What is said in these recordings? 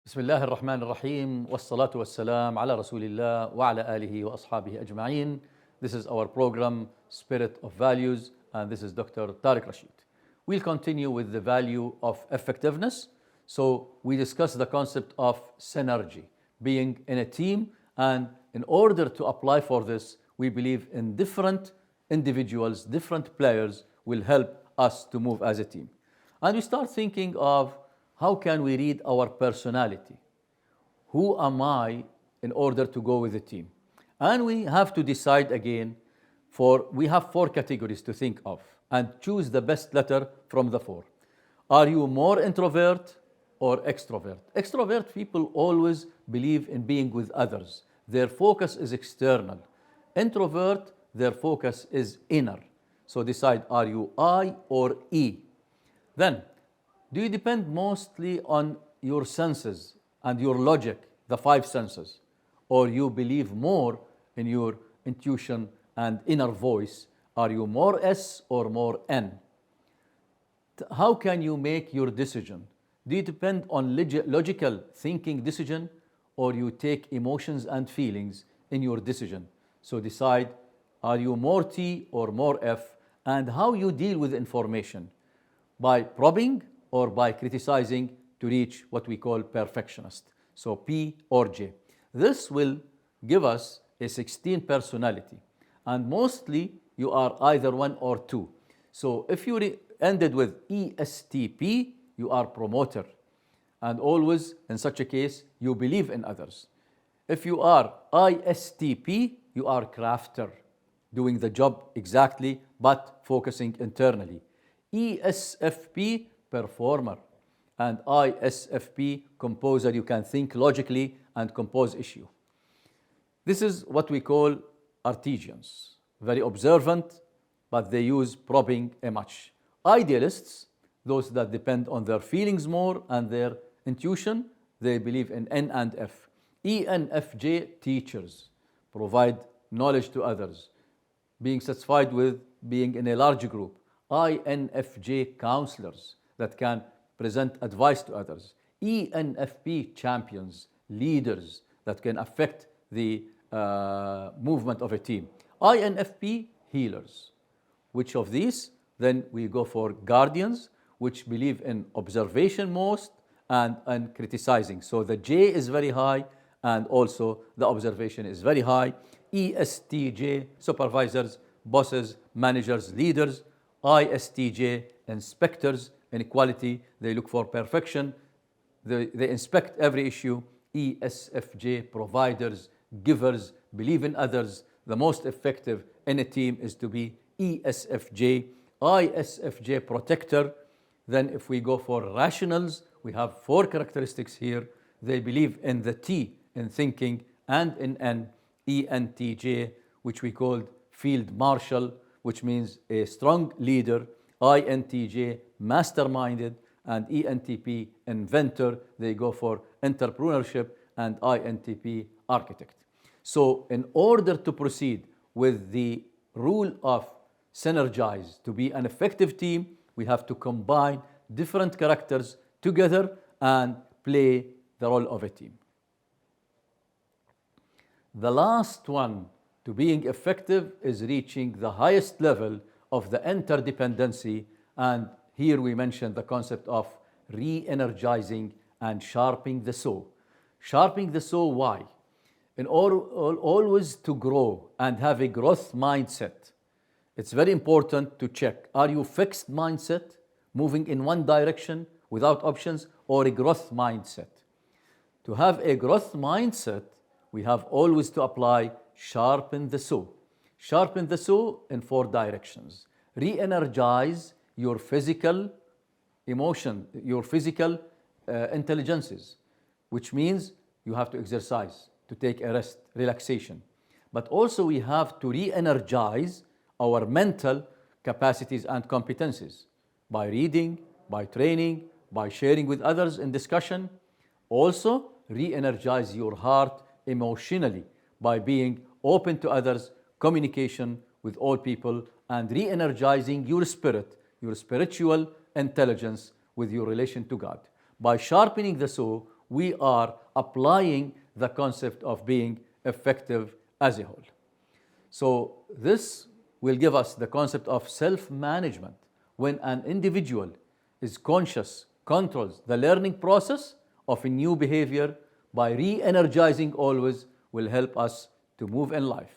بسم الله الرحمن الرحيم والصلاة والسلام على رسول الله وعلى آله وأصحابه أجمعين. This is our program Spirit of Values and this is Dr. Tariq Rashid. We'll continue with the value of effectiveness. So we discuss the concept of synergy, being in a team, and in order to apply for this, we believe in different individuals, different players will help us to move as a team. And we start thinking of how can we read our personality? Who am I in order to go with the team? And we have to decide again we have 4 categories to think of and choose the best letter from the 4. Are you more introvert or extrovert? Extrovert people always believe in being with others. Their focus is external. Introvert, their focus is inner. So decide, are you I or E? Then, do you depend mostly on your senses and your logic, the 5 senses, or you believe more in your intuition and inner voice? Are you more S or more N? How can you make your decision? Do you depend on logical thinking decision, or you take emotions and feelings in your decision? So decide, are you more T or more F, and how you deal with information, by probing or by criticizing to reach what we call perfectionist. So P or J. This will give us a 16 personality, and mostly you are either 1 or 2. So if you ended with ESTP, you are promoter, and always in such a case you believe in others. If you are ISTP, you are crafter, doing the job exactly but focusing internally. ESFP, performer, and ISFP, composer. You can think logically and compose issue. This is what we call artisans, very observant, but they use probing a much. Idealists, those that depend on their feelings more and their intuition, they believe in N and F. ENFJ, teachers, provide knowledge to others, being satisfied with being in a large group. INFJ, counselors that can present advice to others. ENFP, champions, leaders that can affect the movement of a team. INFP, healers. Which of these? Then we go for guardians, which believe in observation most and criticizing. So the J is very high, and also the observation is very high. ESTJ, supervisors, bosses, managers, leaders. ISTJ, inspectors, inequality, they look for perfection, they inspect every issue. ESFJ, providers, givers, believe in others. The most effective in a team is to be ESFJ. ISFJ, protector. Then if we go for rationals, we have 4 characteristics here. They believe in the T, in thinking, and in N. ENTJ, which we called field marshal, which means a strong leader. INTJ, masterminded, and ENTP, inventor. They go for entrepreneurship, and INTP, architect. So in order to proceed with the rule of synergize to be an effective team, we have to combine different characters together and play the role of a team. The last one to being effective is reaching the highest level of the interdependency, and here we mention the concept of re-energizing and sharpening the saw. Sharpening the saw, why? In always to grow and have a growth mindset, it's very important to check, are you fixed mindset, moving in one direction without options, or a growth mindset? To have a growth mindset, we have always to apply sharpen the saw. Sharpen the saw in 4 directions. Re-energize your physical emotion, your physical intelligences, which means you have to exercise, to take a rest, relaxation. But also we have to re-energize our mental capacities and competencies by reading, by training, by sharing with others in discussion. Also, re-energize your heart emotionally by being open to others, communication with all people, and re-energizing your spirit, your spiritual intelligence with your relation to God. By sharpening the saw, we are applying the concept of being effective as a whole. So this will give us the concept of self-management. When an individual is conscious, controls the learning process of a new behavior by re-energizing always will help us to move in life.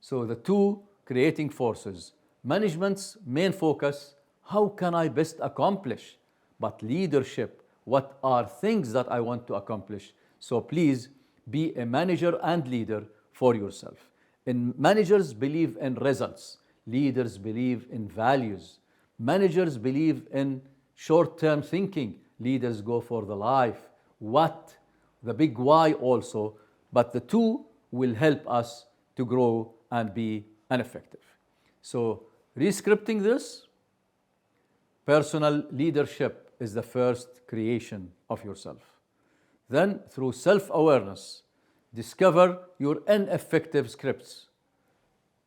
So the two creating forces, management's main focus, how can I best accomplish? But leadership, what are things that I want to accomplish? So please be a manager and leader for yourself. And managers believe in results. Leaders believe in values. Managers believe in short-term thinking. Leaders go for the life. What? The big why also. But the two will help us to grow and be effective. So re-scripting this, personal leadership is the first creation of yourself. Then through self-awareness, discover your ineffective scripts.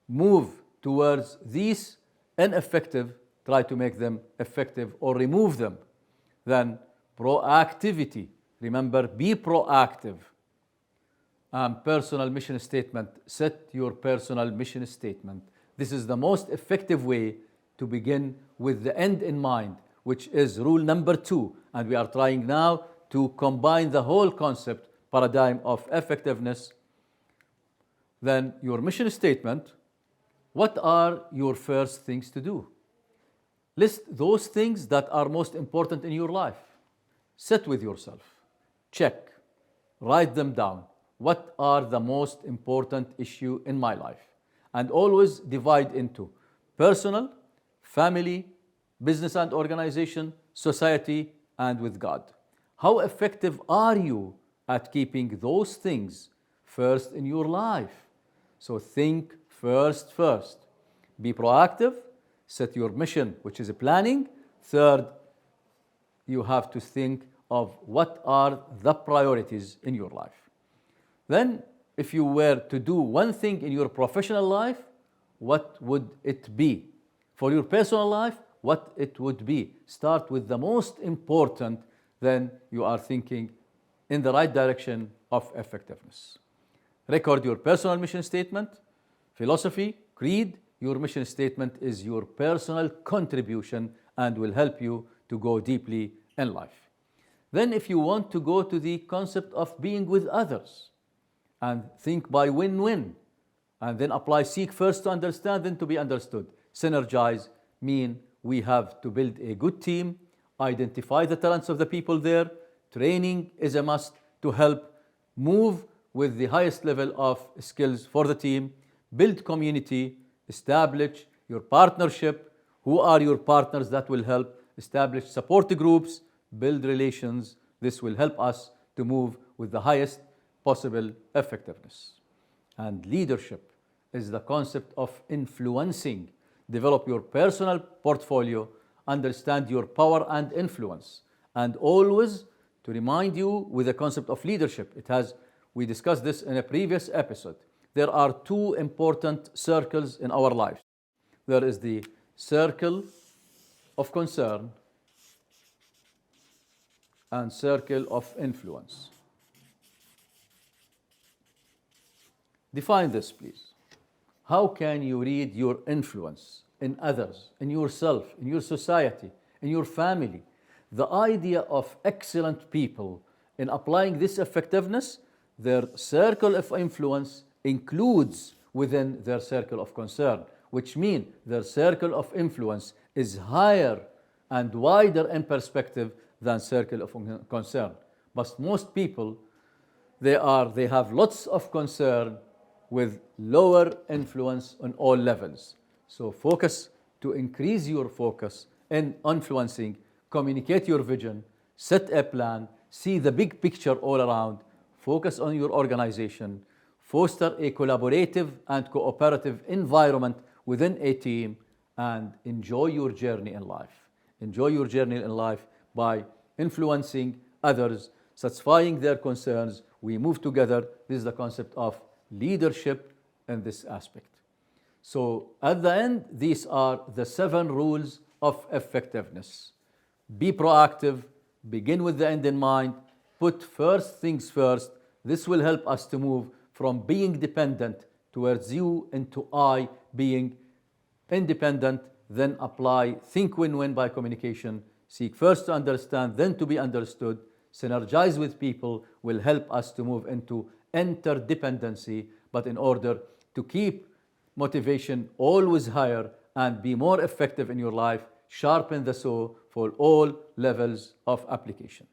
Move towards these ineffective, try to make them effective or remove them. Then proactivity. Remember, be proactive. Personal mission statement. Set your personal mission statement. This is the most effective way to begin with the end in mind, which is rule number 2. And we are trying now to combine the whole concept, paradigm of effectiveness. Then your mission statement. What are your first things to do? List those things that are most important in your life. Sit with yourself. Check. Write them down. What are the most important issue in my life? And always divide into personal, family, business and organization, society, and with God. How effective are you at keeping those things first in your life? So think first. Be proactive. Set your mission, which is planning. Third, you have to think of what are the priorities in your life. Then, if you were to do one thing in your professional life, what would it be? For your personal life, what it would be? Start with the most important, then you are thinking in the right direction of effectiveness. Record your personal mission statement, philosophy, creed. Your mission statement is your personal contribution and will help you to go deeply in life. Then if you want to go to the concept of being with others and think by win-win, and then apply seek first to understand, then to be understood. Synergize mean we have to build a good team, identify the talents of the people there. Training is a must to help move with the highest level of skills for the team. Build community, establish your partnership. Who are your partners that will help? Establish support groups, build relations. This will help us to move with the highest possible effectiveness. And leadership is the concept of influencing. Develop your personal portfolio, understand your power and influence, and always to remind you with the concept of leadership. We discussed this in a previous episode. There are two important circles in our lives. There is the circle of concern and circle of influence. Define this, please. How can you read your influence in others, in yourself, in your society, in your family? The idea of excellent people in applying this effectiveness, their circle of influence includes within their circle of concern, which means their circle of influence is higher and wider in perspective than circle of concern. But most people, they have lots of concern with lower influence on all levels. So focus to increase your focus in influencing, communicate your vision, set a plan, see the big picture all around, focus on your organization, foster a collaborative and cooperative environment within a team, and enjoy your journey in life. Enjoy your journey in life by influencing others, satisfying their concerns. We move together. This is the concept of leadership in this aspect. So at the end, these are the 7 rules of effectiveness. Be proactive, begin with the end in mind, put first things first. This will help us to move from being dependent towards you into I being independent, then apply, think win-win by communication, seek first to understand, then to be understood, synergize with people will help us to move into interdependency, but in order to keep motivation always higher and be more effective in your life, sharpen the saw for all levels of application.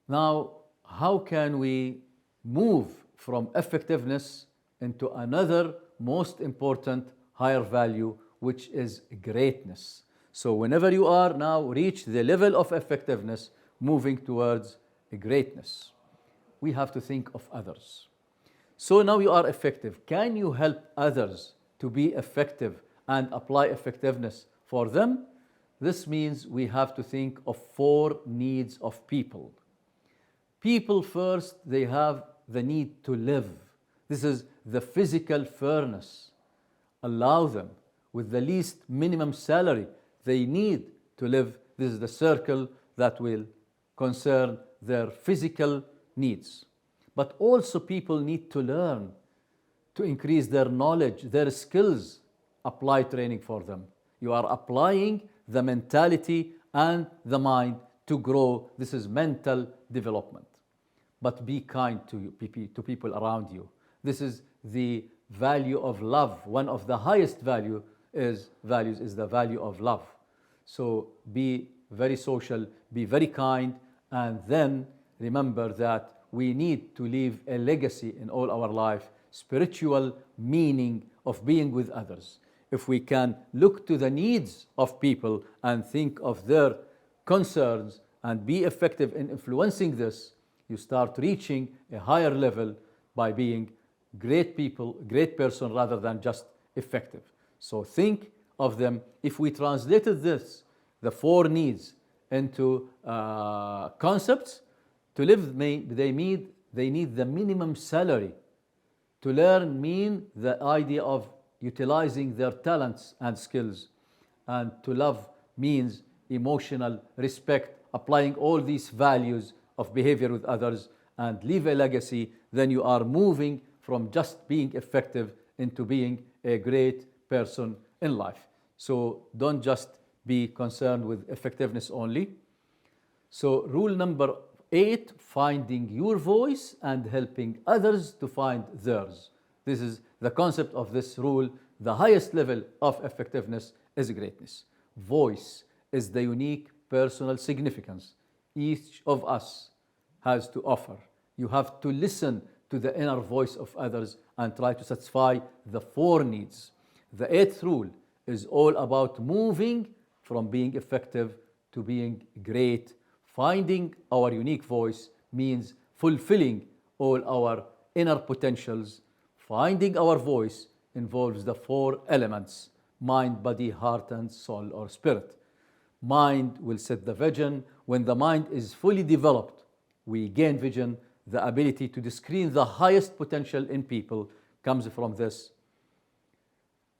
Now, how can we move from effectiveness into another most important higher value, which is greatness? So whenever you are now reach the level of effectiveness, moving towards greatness, we have to think of others. So now you are effective. Can you help others to be effective and apply effectiveness for them? This means we have to think of 4 needs of people. People first, they have the need to live. This is the physical furnace. Allow them with the least minimum salary they need to live. This is the circle that will concern their physical needs. But also people need to learn to increase their knowledge, their skills. Apply training for them. You are applying the mentality and the mind to grow. This is mental development. But be kind to people around you. This is the value of love. One of the highest values is the value of love. So be very social, be very kind, and then remember that we need to leave a legacy in all our life, spiritual meaning of being with others. If we can look to the needs of people and think of their concerns and be effective in influencing this, you start reaching a higher level by being great people, great person rather than just effective. So think of them. If we translated this, the 4 needs, into concepts, to live they need the minimum salary. To learn mean the idea of utilizing their talents and skills. And to love means emotional respect, applying all these values of behavior with others, and leave a legacy. Then you are moving from just being effective into being a great person in life. So don't just be concerned with effectiveness only. So rule number 8, finding your voice and helping others to find theirs. This is the concept of this rule. The highest level of effectiveness is greatness. Voice is the unique personal significance each of us has to offer. You have to listen to the inner voice of others and try to satisfy the 4 needs. The 8th rule is all about moving from being effective to being great. Finding our unique voice means fulfilling all our inner potentials. Finding our voice involves the 4 elements: mind, body, heart, and soul or spirit. Mind will set the vision. When the mind is fully developed, we gain vision. The ability to discern the highest potential in people comes from this.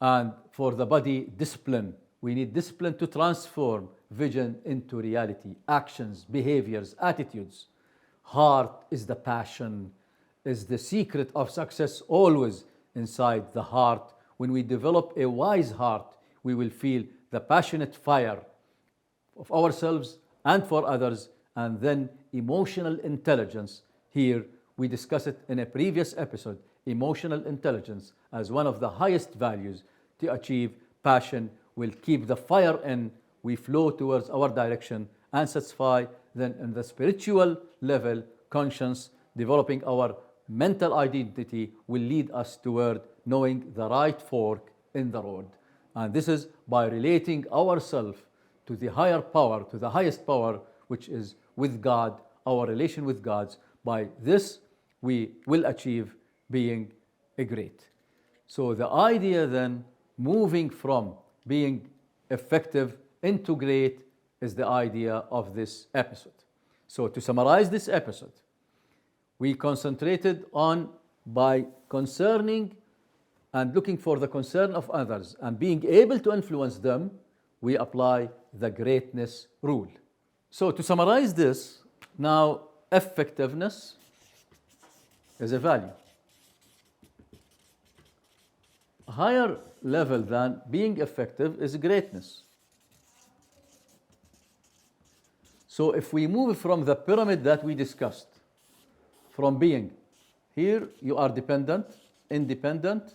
And for the body, discipline. We need discipline to transform vision into reality, actions, behaviors, attitudes. Heart is the passion, is the secret of success always inside the heart. When we develop a wise heart, we will feel the passionate fire of ourselves and for others. And then emotional intelligence. Here we discussed it in a previous episode. Emotional intelligence as one of the highest values to achieve. Passion will keep the fire in. We flow towards our direction and satisfy. Then in the spiritual level, conscience, developing our mental identity will lead us toward knowing the right fork in the road. And this is by relating ourselves to the higher power, to the highest power, which is with God, our relation with God. By this, we will achieve being a great. So the idea then, moving from being effective into great, is the idea of this episode. So to summarize this episode, we concentrated on by concerning and looking for the concern of others and being able to influence them, we apply the greatness rule. So to summarize this, now effectiveness is a value. A higher level than being effective is greatness. So if we move from the pyramid that we discussed, from being, here you are dependent, independent,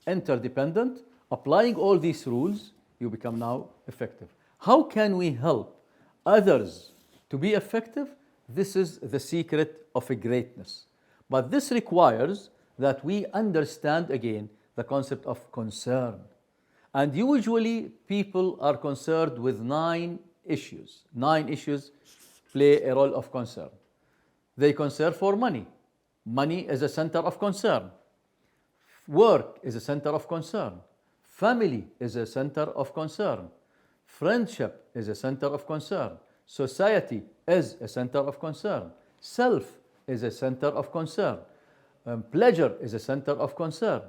interdependent, applying all these rules, you become now effective. How can we help others to be effective? This is the secret of a greatness. But this requires that we understand again the concept of concern. And usually people are concerned with 9 issues. 9 issues play a role of concern. They concern for money. Money is a center of concern. Work is a center of concern. Family is a center of concern. Friendship is a center of concern. Society is a center of concern. Self is a center of concern. Pleasure is a center of concern.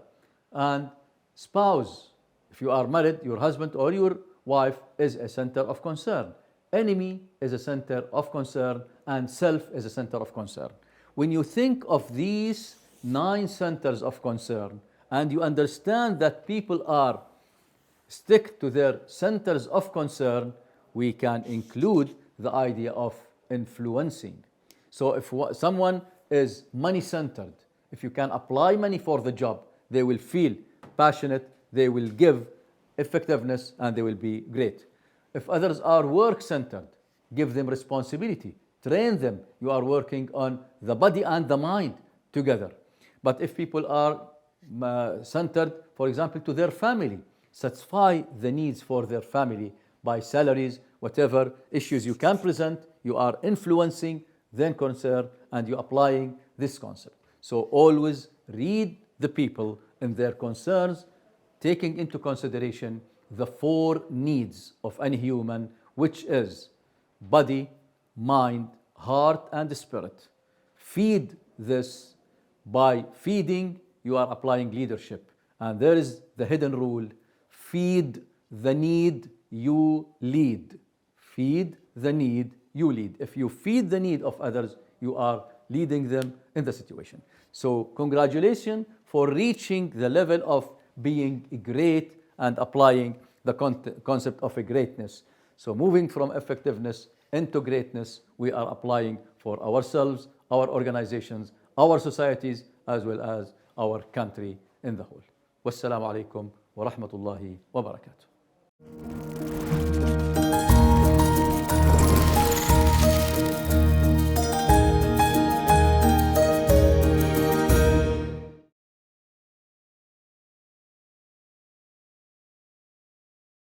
And spouse, if you are married, your husband or your wife is a center of concern. Enemy is a center of concern, and self is a center of concern. When you think of these 9 centers of concern, and you understand that people are stick to their centers of concern, we can include the idea of influencing. So if someone is money-centered, if you can apply money for the job, they will feel passionate, they will give effectiveness, and they will be great. If others are work-centered, give them responsibility, train them. You are working on the body and the mind together. But if people are centered, for example, to their family, satisfy the needs for their family by salaries, whatever issues you can present, you are influencing, then concern, and you're applying this concept. So always read the people and their concerns, taking into consideration the 4 needs of any human, which is body, mind, heart, and spirit. Feed this. By feeding, you are applying leadership. And there is the hidden rule: feed the need, you lead. Feed the need, you lead. If you feed the need of others, you are leading them in the situation. So congratulations for reaching the level of being great and applying the concept of a greatness. So moving from effectiveness into greatness, we are applying for ourselves, our organizations, our societies, as well as our country in the whole. Wassalamu alaikum wa rahmatullahi wa barakatuh.